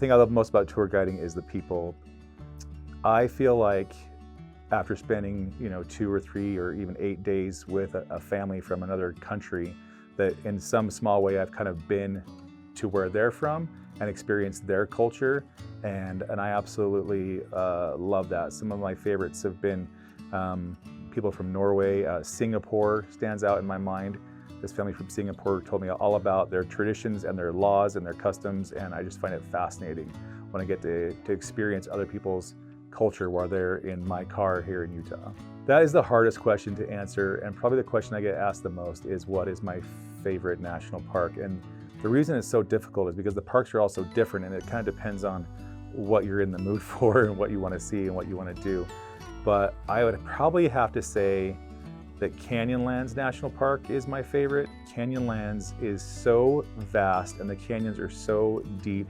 thing I love most about tour guiding is the people. I feel like after spending, 2 or 3 or even 8 days with a family from another country, that in some small way I've kind of been to where they're from and experienced their culture, and I absolutely love that. Some of my favorites have been people from Norway. Singapore stands out in my mind. This family from Singapore told me all about their traditions and their laws and their customs, and I just find it fascinating when I get to experience other people's culture while they're in my car here in Utah. That is the hardest question to answer, and probably the question I get asked the most is, what is my favorite national park? And the reason it's so difficult is because the parks are all so different, and it kind of depends on what you're in the mood for and what you want to see and what you want to do. But I would probably have to say that Canyonlands National Park is my favorite. Canyonlands is so vast and the canyons are so deep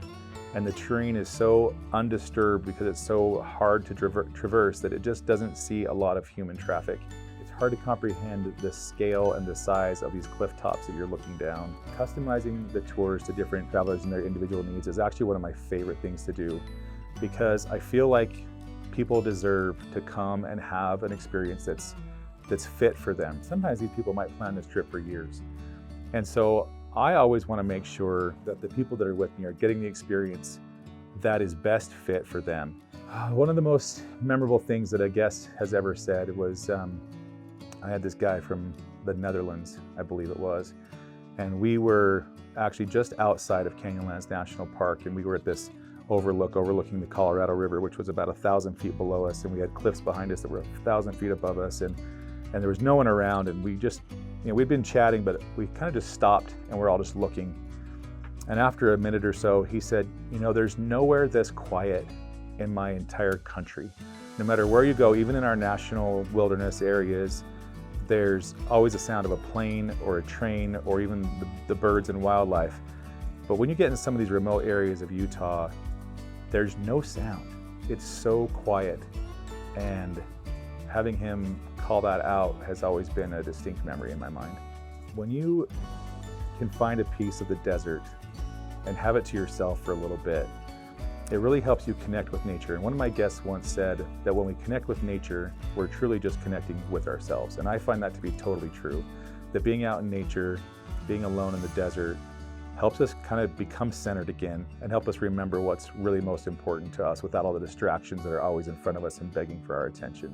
and the terrain is so undisturbed because it's so hard to traverse that it just doesn't see a lot of human traffic. It's hard to comprehend the scale and the size of these cliff tops that you're looking down. Customizing the tours to different travelers and their individual needs is actually one of my favorite things to do, because I feel like people deserve to come and have an experience that's fit for them. Sometimes these people might plan this trip for years. And so I always want to make sure that the people that are with me are getting the experience that is best fit for them. One of the most memorable things that a guest has ever said was, I had this guy from the Netherlands, I believe it was, and we were actually just outside of Canyonlands National Park, and we were at this overlooking the Colorado River, which was about 1,000 feet below us, and we had cliffs behind us that were 1,000 feet above us, and there was no one around, and we just, we'd been chatting, but we kind of just stopped and we're all just looking. And after a minute or so, he said, there's nowhere this quiet in my entire country. No matter where you go, even in our national wilderness areas, there's always a sound of a plane or a train or even the birds and wildlife. But when you get in some of these remote areas of Utah, there's no sound. It's so quiet. And having him call that out has always been a distinct memory in my mind. When you can find a piece of the desert and have it to yourself for a little bit, it really helps you connect with nature. And one of my guests once said that when we connect with nature, we're truly just connecting with ourselves. And I find that to be totally true. That being out in nature, being alone in the desert, helps us kind of become centered again and help us remember what's really most important to us without all the distractions that are always in front of us and begging for our attention.